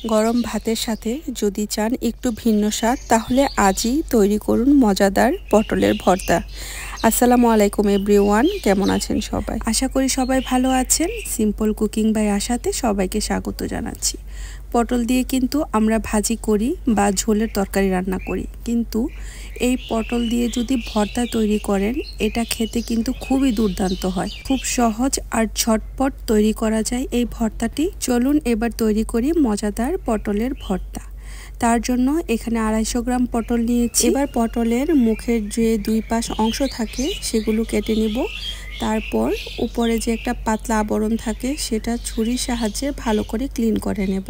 গরম ভাতের সাথে যদি চান একটু ভিন্ন স্বাদ তাহলে আজই তৈরি করুন মজাদার পটলের ভর্তা। আসসালামু আলাইকুম এভরিওয়ান, কেমন আছেন সবাই? আশা করি সবাই ভালো আছেন। সিম্পল কুকিং বাই আশাতে সবাইকে স্বাগত জানাচ্ছি। পটল দিয়ে কিন্তু আমরা ভাজি করি বা ঝোলের তরকারি রান্না করি, কিন্তু এই পটল দিয়ে যদি ভর্তা তৈরি করেন এটা খেতে কিন্তু খুবই দুর্দান্ত হয়। খুব সহজ আর ঝটপট তৈরি করা যায় এই ভর্তাটি। চলুন এবার তৈরি করি মজাদার পটলের ভর্তা। তার জন্য এখানে 250 গ্রাম পটল নিয়েছি। এবার পটলের মুখের যে দুই পাশ অংশ থাকে সেগুলো কেটে নিব। তারপর উপরে যে একটা পাতলা আবরণ থাকে সেটা ছুরির সাহায্যে ভালো করে ক্লিন করে নেব।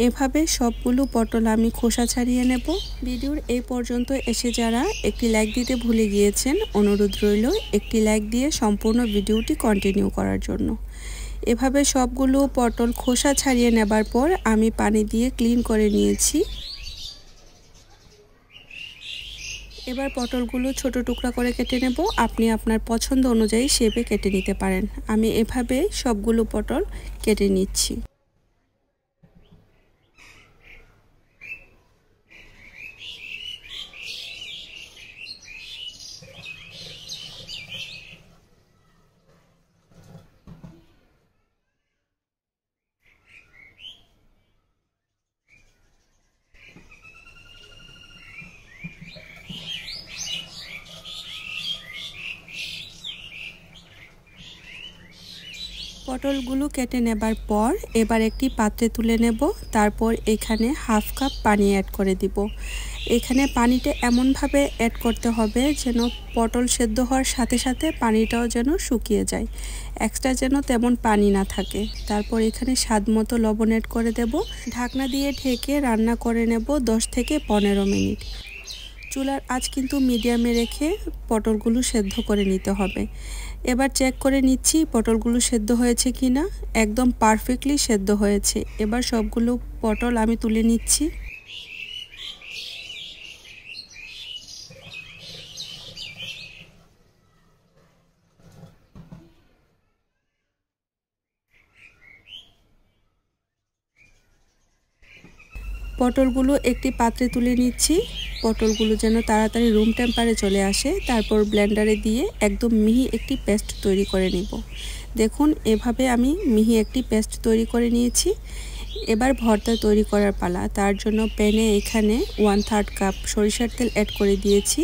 এভাবে সবগুলো পটল আমি খোসা ছাড়িয়ে নেব। ভিডিওর এই পর্যন্ত এসে যারা একটি লাইক দিতে ভুলে গিয়েছেন, অনুরোধ রইল একটি লাইক দিয়ে সম্পূর্ণ ভিডিওটি কন্টিনিউ করার জন্য। এভাবে সবগুলো পটল খোসা ছাড়িয়ে নেবার পর আমি পানি দিয়ে ক্লিন করে নিয়েছি। এবার পটলগুলো ছোট টুকরা করে কেটে নেব। আপনি আপনার পছন্দ অনুযায়ী শেপে কেটে নিতে পারেন। আমি এভাবে সবগুলো পটল কেটে নিচ্ছি। পটলগুলো কেটে নেবার পর এবার একটি পাত্রে তুলে নেব। তারপর এখানে হাফ কাপ পানি অ্যাড করে দিব। এখানে পানিটা এমনভাবে অ্যাড করতে হবে যেন পটল সেদ্ধ হওয়ার সাথে সাথে পানিটাও যেন শুকিয়ে যায়, এক্সট্রা যেন তেমন পানি না থাকে। তারপর এখানে স্বাদ মতো লবণ অ্যাড করে দেব। ঢাকনা দিয়ে ঢেকে রান্না করে নেব 10 থেকে 15 মিনিট। চুলার আঁচ কিন্তু মিডিয়ামে রেখে পটলগুলো সেদ্ধ করে নিতে হবে। এবার চেক করে নিচ্ছি পটলগুলো সেদ্ধ হয়েছে কিনা। একদম পারফেক্টলি সেদ্ধ হয়েছে। এবার সবগুলো পটল আমি তুলে নিচ্ছি। পটলগুলো একটি পাত্রে তুলে নিচ্ছি। পটলগুলো যেন তাড়াতাড়ি রুম টেম্পারে চলে আসে। তারপর ব্লেন্ডারে দিয়ে একদম মিহি একটি পেস্ট তৈরি করে নিব। দেখুন এভাবে আমি মিহি একটি পেস্ট তৈরি করে নিয়েছি। এবার ভর্তা তৈরি করার পালা। তার জন্য প্যানে এখানে 1/3 কাপ সরিষার তেল অ্যাড করে দিয়েছি।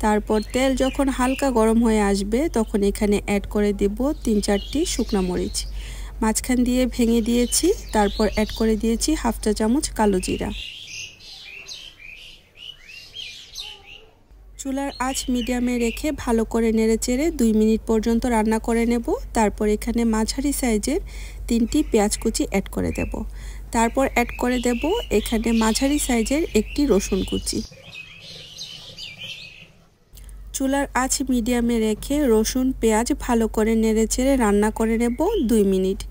তারপর তেল যখন হালকা গরম হয়ে আসবে তখন এখানে অ্যাড করে দেব 3-4টি শুকনো মরিচ, মাঝখান দিয়ে ভেঙে দিয়েছি। তারপর অ্যাড করে দিয়েছি হাফ চা চামচ কালো জিরা। চুলার আঁচ মিডিয়ামে রেখে ভালো করে নেড়েচেড়ে 2 মিনিট পর্যন্ত রান্না করে নেব। তারপর এখানে মাঝারি সাইজের 3টি পেঁয়াজ কুচি অ্যাড করে দেব। তারপর অ্যাড করে দেব এখানে মাঝারি সাইজের একটি রসুন কুচি। চুলার আঁচ মিডিয়ামে রেখে রসুন পেঁয়াজ ভালো করে নেড়েচেড়ে রান্না করে নেব 2 মিনিট।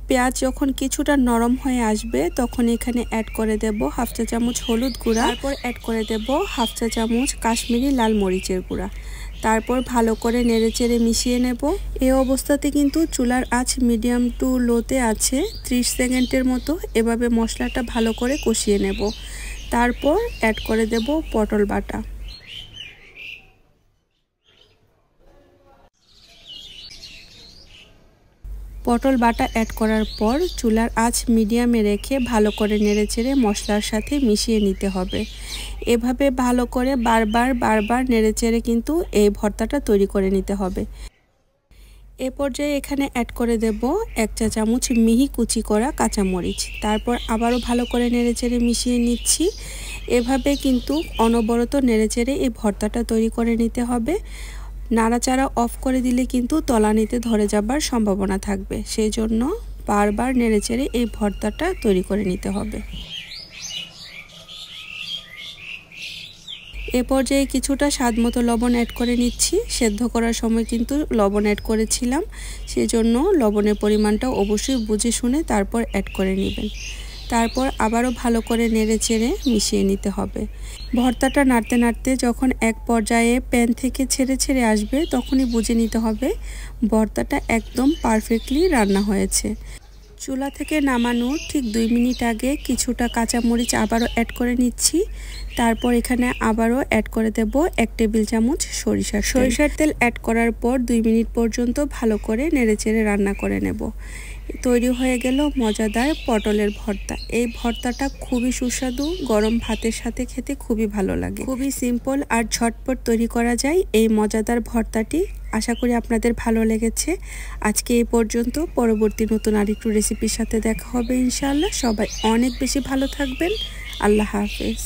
পেঁয়াজ যখন কিছুটা নরম হয়ে আসবে তখন এখানে অ্যাড করে দেব হাফ চা চামচ হলুদ গুঁড়া। তারপর অ্যাড করে দেব হাফ চা চামচ কাশ্মীরি লাল মরিচের গুঁড়া। তারপর ভালো করে নেড়েচেড়ে মিশিয়ে নেব। এই অবস্থাতে কিন্তু চুলার আঁচ মিডিয়াম টু লোতে আছে। 30 সেকেন্ডের মতো এভাবে মশলাটা ভালো করে কষিয়ে নেব। তারপর অ্যাড করে দেব পটল বাটা। পটল বাটা অ্যাড করার পর চুলার আঁচ মিডিয়ামে রেখে ভালো করে নেড়েচেড়ে মশলার সাথে মিশিয়ে নিতে হবে। এভাবে ভালো করে বারবার নেড়েচেড়ে কিন্তু এই ভর্তাটা তৈরি করে নিতে হবে। এ পর্যায়ে এখানে অ্যাড করে দেব 1 চা চামচ মিহি কুচি করা কাঁচামরিচ। তারপর আবারও ভালো করে নেড়েচেড়ে মিশিয়ে নিচ্ছি। এভাবে কিন্তু অনবরত নেড়েচেড়ে এই ভর্তাটা তৈরি করে নিতে হবে। নাড়াচাড়া অফ করে দিলে কিন্তু তলানিতে ধরে যাবার সম্ভাবনা থাকবে। সেই জন্য বারবার নেড়েচেড়ে এই ভর্তাটা তৈরি করে নিতে হবে। এ পর্যায়ে কিছুটা স্বাদ মতো লবণ অ্যাড করে নিচ্ছি। সেদ্ধ করার সময় কিন্তু লবণ অ্যাড করেছিলাম, সেজন্য লবণের পরিমাণটা অবশ্যই বুঝে শুনে তারপর অ্যাড করে নেবেন। তারপর আবারও ভালো করে নেড়েচেড়ে মিশিয়ে নিতে হবে। ভর্তাটা নাড়তে নাড়তে যখন এক পর্যায়ে প্যান থেকে ছেড়ে আসবে তখনই বুঝে নিতে হবে ভর্তাটা একদম পারফেক্টলি রান্না হয়েছে। চুলা থেকে নামানোর ঠিক 2 মিনিট আগে কিছুটা কাঁচামরিচ আবারও অ্যাড করে নিচ্ছি। তারপর এখানে আবারও অ্যাড করে দেব 1 টেবিল চামচ সরিষার তেল অ্যাড করার পর 2 মিনিট পর্যন্ত ভালো করে নেড়েচেড়ে রান্না করে নেব। তৈরি হয়ে গেল মজাদার পটলের ভর্তা। এই ভর্তাটা খুবই সুস্বাদু, গরম ভাতের সাথে খেতে খুবই ভালো লাগে। খুবই সিম্পল আর ঝটপট তৈরি করা যায় এই মজাদার ভর্তাটি। আশা করি আপনাদের ভালো লেগেছে। আজকে এই পর্যন্ত, পরবর্তী নতুন আরেকটু রেসিপির সাথে দেখা হবে ইনশাআল্লাহ। সবাই অনেক বেশি ভালো থাকবেন। আল্লাহ হাফেজ।